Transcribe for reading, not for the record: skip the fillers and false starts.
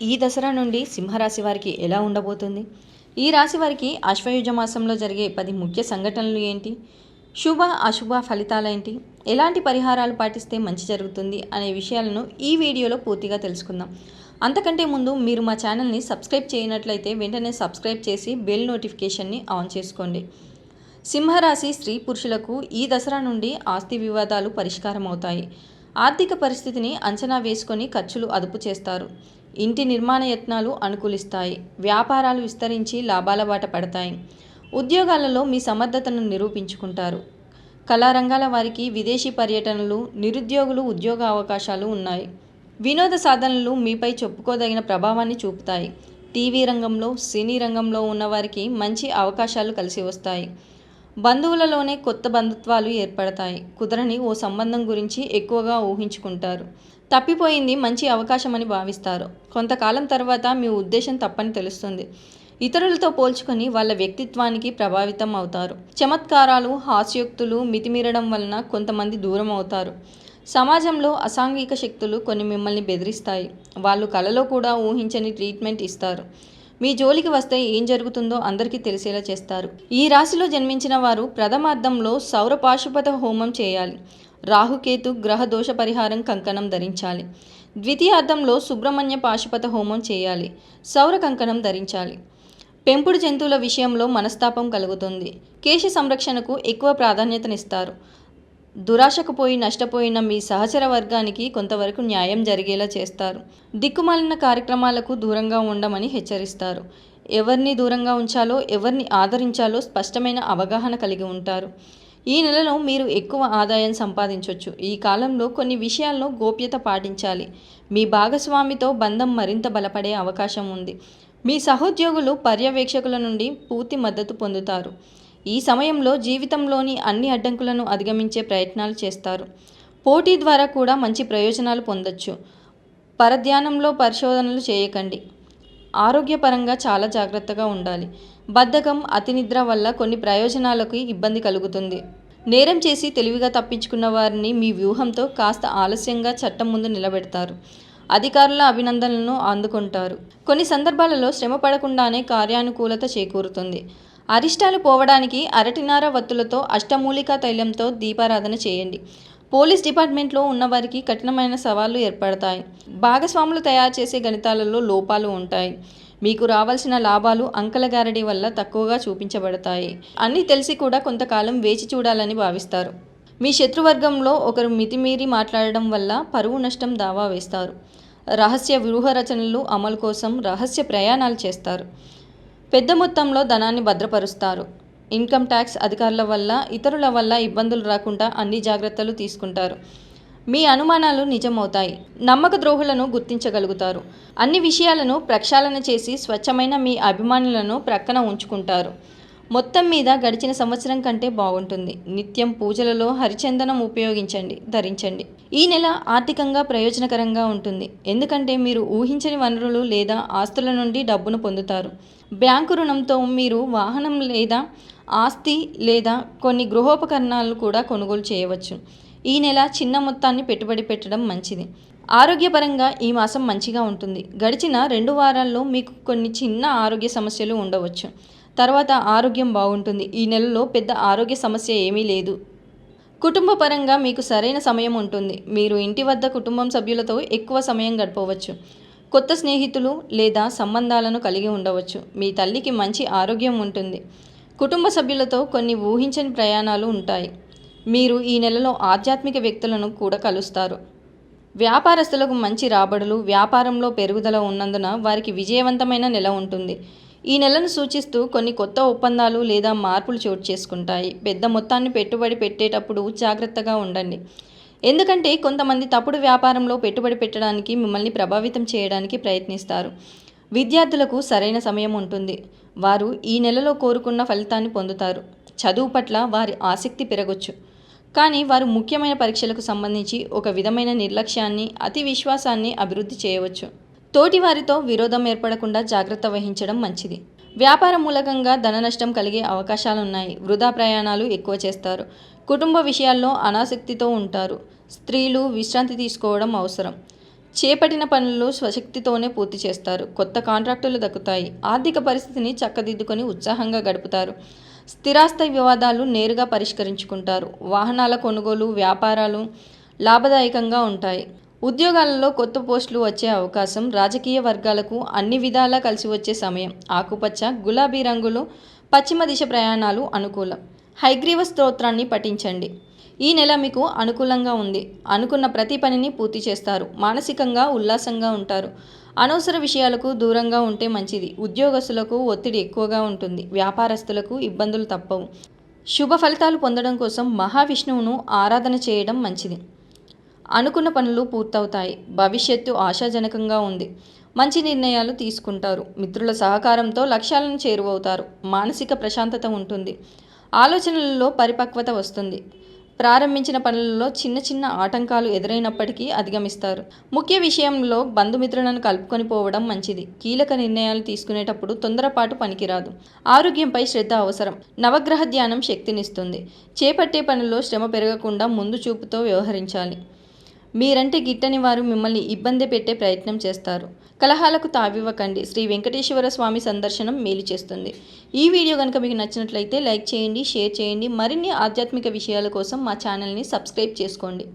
ఈ దసరా నుండి సింహరాశి వారికి ఎలా ఉండబోతుంది? ఈ రాశి వారికి ఆశ్వయుజ మాసంలో జరిగే 10 ముఖ్య సంఘటనలు ఏంటి? శుభ, అశుభ ఫలితాలేంటి? ఎలాంటి పరిహారాలు పాటిస్తే మంచి జరుగుతుంది అనే విషయాలను ఈ వీడియోలో పూర్తిగా తెలుసుకుందాం. అంతకంటే ముందు మీరు మా ఛానల్ని సబ్స్క్రైబ్ చేయనట్లయితే వెంటనే సబ్స్క్రైబ్ చేసి బెల్ నోటిఫికేషన్ని ఆన్ చేసుకోండి. సింహరాశి స్త్రీ పురుషులకు ఈ దసరా నుండి ఆస్తి వివాదాలు పరిష్కారం అవుతాయి. ఆర్థిక పరిస్థితిని అంచనా వేసుకొని ఖర్చులు అదుపు చేస్తారు. ఇంటి నిర్మాణ యత్నాలు అనుకూలిస్తాయి. వ్యాపారాలు విస్తరించి లాభాల బాట పడతాయి. ఉద్యోగాలలో మీ సమర్థతను నిరూపించుకుంటారు. కళారంగాల వారికి విదేశీ పర్యటనలు, నిరుద్యోగులు ఉద్యోగ అవకాశాలు ఉన్నాయి. వినోద సాధనలు మీపై చెప్పుకోదగిన ప్రభావాన్ని చూపుతాయి. టీవీ రంగంలో, సినీ రంగంలో ఉన్నవారికి మంచి అవకాశాలు కలిసి వస్తాయి. బంధువులలోనే కొత్త బంధుత్వాలు ఏర్పడతాయి. కుదరని ఓ సంబంధం గురించి ఎక్కువగా ఊహించుకుంటారు. తప్పిపోయింది మంచి అవకాశమని భావిస్తారు. కొంతకాలం తర్వాత మీ ఉద్దేశం తప్పని తెలుస్తుంది. ఇతరులతో పోల్చుకొని వాళ్ళ వ్యక్తిత్వానికి ప్రభావితం అవుతారు. చమత్కారాలు, హాస్యోక్తులు మితిమీరడం వలన కొంతమంది దూరం అవుతారు. సమాజంలో అసాంఘిక శక్తులు కొన్ని మిమ్మల్ని బెదిరిస్తాయి. వాళ్ళు కలలో కూడా ఊహించని ట్రీట్మెంట్ ఇస్తారు. మీ జోలికి వస్తే ఏం జరుగుతుందో అందరికీ తెలిసేలా చేస్తారు. ఈ రాశిలో జన్మించిన వారు ప్రథమార్థంలో సౌర పాశుపత హోమం చేయాలి. రాహుకేతు గ్రహ దోష పరిహారం కంకణం ధరించాలి. ద్వితీయార్థంలో సుబ్రహ్మణ్య పాశుపత హోమం చేయాలి. సౌర కంకణం ధరించాలి. పెంపుడు జంతువుల విషయంలో మనస్తాపం కలుగుతుంది. కేశ సంరక్షణకు ఎక్కువ ప్రాధాన్యతనిస్తారు. దురాశకు పోయి నష్టపోయిన మీ సహచర వర్గానికి కొంతవరకు న్యాయం జరిగేలా చేస్తారు. దిక్కుమాలిన కార్యక్రమాలకు దూరంగా ఉండమని హెచ్చరిస్తారు. ఎవరిని దూరంగా ఉంచాలో, ఎవరిని ఆదరించాలో స్పష్టమైన అవగాహన కలిగి ఉంటారు. ఈ నెలలో మీరు ఎక్కువ ఆదాయం సంపాదించవచ్చు. ఈ కాలంలో కొన్ని విషయాల్లో గోప్యత పాటించాలి. మీ భాగస్వామితో బంధం మరింత బలపడే అవకాశం ఉంది. మీ సహోద్యోగులు, పర్యవేక్షకుల నుండి పూర్తి మద్దతు పొందుతారు. ఈ సమయంలో జీవితంలోని అన్ని అడ్డంకులను అధిగమించే ప్రయత్నాలు చేస్తారు. పోటీ ద్వారా కూడా మంచి ప్రయోజనాలు పొందొచ్చు. పరధ్యానంలో పరిశోధనలు చేయకండి. ఆరోగ్యపరంగా చాలా జాగ్రత్తగా ఉండాలి. బద్ధకం, అతినిద్ర వల్ల కొన్ని ప్రయోజనాలకు ఇబ్బంది కలుగుతుంది. నేరం చేసి తెలివిగా తప్పించుకున్న వారిని మీ వ్యూహంతో కాస్త ఆలస్యంగా చట్టం ముందు నిలబెడతారు. అధికారుల అభినందనలను అందుకుంటారు. కొన్ని సందర్భాలలో శ్రమ పడకుండానే కార్యానుకూలత చేకూరుతుంది. అరిష్టాలు పోవడానికి అరటినార వత్తులతో, అష్టమూలికా తైలంతో దీపారాధన చేయండి. పోలీస్ డిపార్ట్మెంట్లో ఉన్నవారికి కఠినమైన సవాళ్లు ఏర్పడతాయి. భాగస్వాములు తయారు చేసే గణితాలలో లోపాలు ఉంటాయి. మీకు రావాల్సిన లాభాలు అంకల గారడీ వల్ల తక్కువగా చూపించబడతాయి. అన్నీ తెలిసి కూడా కొంతకాలం వేచి చూడాలని భావిస్తారు. మీ శత్రువర్గంలో ఒకరు మితిమీరి మాట్లాడడం వల్ల పరువు నష్టం దావా వేస్తారు. రహస్య వ్యూహ రచనలు అమలు కోసం రహస్య ప్రయాణాలు చేస్తారు. పెద్ద మొత్తంలో ధనాన్ని భద్రపరుస్తారు. ఇన్కమ్ ట్యాక్స్ అధికారుల వల్ల, ఇతరుల వల్ల ఇబ్బందులు రాకుండా అన్ని జాగ్రత్తలు తీసుకుంటారు. మీ అనుమానాలు నిజమవుతాయి. నమ్మక ద్రోహులను గుర్తించగలుగుతారు. అన్ని విషయాలను ప్రక్షాళన చేసి స్వచ్ఛమైన మీ అభిమానులను ప్రక్కన ఉంచుకుంటారు. మొత్తం మీద గడిచిన సంవత్సరం కంటే బాగుంటుంది. నిత్యం పూజలలో హరిచందనం ఉపయోగించండి, ధరించండి. ఈ నెల ఆర్థికంగా ప్రయోజనకరంగా ఉంటుంది. ఎందుకంటే మీరు ఊహించని వనరులు లేదా ఆస్తుల నుండి డబ్బును పొందుతారు. బ్యాంకు రుణంతో మీరు వాహనం లేదా ఆస్తి లేదా కొన్ని గృహోపకరణాలు కూడా కొనుగోలు చేయవచ్చు. ఈ నెల చిన్న మొత్తాన్ని పెట్టుబడి పెట్టడం మంచిది. ఆరోగ్యపరంగా ఈ మాసం మంచిగా ఉంటుంది. గడిచిన 2 వారాల్లో మీకు కొన్ని చిన్న ఆరోగ్య సమస్యలు ఉండవచ్చు. తర్వాత ఆరోగ్యం బాగుంటుంది. ఈ నెలలో పెద్ద ఆరోగ్య సమస్య ఏమీ లేదు. కుటుంబ పరంగా మీకు సరైన సమయం ఉంటుంది. మీరు ఇంటి వద్ద కుటుంబం సభ్యులతో ఎక్కువ సమయం గడపవచ్చు. కొత్త స్నేహితులు లేదా సంబంధాలను కలిగి ఉండవచ్చు. మీ తల్లికి మంచి ఆరోగ్యం ఉంటుంది. కుటుంబ సభ్యులతో కొన్ని ఊహించని ప్రయాణాలు ఉంటాయి. మీరు ఈ నెలలో ఆధ్యాత్మిక వ్యక్తులను కూడా కలుస్తారు. వ్యాపారస్తులకు మంచి రాబడులు, వ్యాపారంలో పెరుగుదల ఉన్నందున వారికి విజయవంతమైన నెల ఉంటుంది. ఈ నెలను సూచిస్తూ కొన్ని కొత్త ఒప్పందాలు లేదా మార్పులు చోటు చేసుకుంటాయి. పెద్ద మొత్తాన్ని పెట్టుబడి పెట్టేటప్పుడు జాగ్రత్తగా ఉండండి. ఎందుకంటే కొంతమంది తప్పుడు వ్యాపారంలో పెట్టుబడి పెట్టడానికి మిమ్మల్ని ప్రభావితం చేయడానికి ప్రయత్నిస్తారు. విద్యార్థులకు సరైన సమయం ఉంటుంది. వారు ఈ నెలలో కోరుకున్న ఫలితాన్ని పొందుతారు. చదువు పట్ల వారి ఆసక్తి పెరగొచ్చు. కానీ వారు ముఖ్యమైన పరీక్షలకు సంబంధించి ఒక విధమైన నిర్లక్ష్యాన్ని, అతి విశ్వాసాన్ని అభివృద్ధి చేయవచ్చు. తోటి వారితో విరోధం ఏర్పడకుండా జాగ్రత్త వహించడం మంచిది. వ్యాపార మూలకంగా ధన నష్టం కలిగే అవకాశాలున్నాయి. వృధా ప్రయాణాలు ఎక్కువ చేస్తారు. కుటుంబ విషయాల్లో అనాసక్తితో ఉంటారు. స్త్రీలు విశ్రాంతి తీసుకోవడం అవసరం. చేపట్టిన పనులు స్వశక్తితోనే పూర్తి చేస్తారు. కొత్త కాంట్రాక్టులు దక్కుతాయి. ఆర్థిక పరిస్థితిని చక్కదిద్దుకొని ఉత్సాహంగా గడుపుతారు. స్థిరాస్తి వివాదాలు నేరుగా పరిష్కరించుకుంటారు. వాహనాల కొనుగోలు, వ్యాపారాలు లాభదాయకంగా ఉంటాయి. ఉద్యోగాలలో కొత్త పోస్టులు వచ్చే అవకాశం. రాజకీయ వర్గాలకు అన్ని విధాలా కలిసి వచ్చే సమయం. ఆకుపచ్చ, గులాబీ రంగులు, పశ్చిమ దిశ ప్రయాణాలు అనుకూలం. హయగ్రీవ స్తోత్రాన్ని పఠించండి. ఈ నెల మీకు అనుకూలంగా ఉంది. అనుకున్న ప్రతి పనిని పూర్తి చేస్తారు. మానసికంగా ఉల్లాసంగా ఉంటారు. అనవసర విషయాలకు దూరంగా ఉంటే మంచిది. ఉద్యోగస్తులకు ఒత్తిడి ఎక్కువగా ఉంటుంది. వ్యాపారస్తులకు ఇబ్బందులు తప్పవు. శుభ ఫలితాలు పొందడం కోసం మహావిష్ణువును ఆరాధన చేయడం మంచిది. అనుకున్న పనులు పూర్తవుతాయి. భవిష్యత్తు ఆశాజనకంగా ఉంది. మంచి నిర్ణయాలు తీసుకుంటారు. మిత్రుల సహకారంతో లక్ష్యాలను చేరువవుతారు. మానసిక ప్రశాంతత ఉంటుంది. ఆలోచనలలో పరిపక్వత వస్తుంది. ప్రారంభించిన పనులలో చిన్న చిన్న ఆటంకాలు ఎదురైనప్పటికీ అధిగమిస్తారు. ముఖ్య విషయంలో బంధుమిత్రులను కలుపుకొని పోవడం మంచిది. కీలక నిర్ణయాలు తీసుకునేటప్పుడు తొందరపాటు పనికిరాదు. ఆరోగ్యంపై శ్రద్ధ అవసరం. నవగ్రహ ధ్యానం శక్తినిస్తుంది. చేపట్టే పనుల్లో శ్రమ పెరగకుండా ముందు చూపుతో వ్యవహరించాలి. మీరంటే గిట్టని వారు మిమ్మల్ని ఇబ్బంది పెట్టే ప్రయత్నం చేస్తారు. కలహాలకు తావివ్వకండి. శ్రీ వెంకటేశ్వర స్వామి సందర్శనం మేలు చేస్తుంది. ఈ వీడియో కనుక మీకు నచ్చినట్లయితే లైక్ చేయండి, షేర్ చేయండి. మరిన్ని ఆధ్యాత్మిక విషయాల కోసం మా ఛానల్ని సబ్స్క్రైబ్ చేసుకోండి.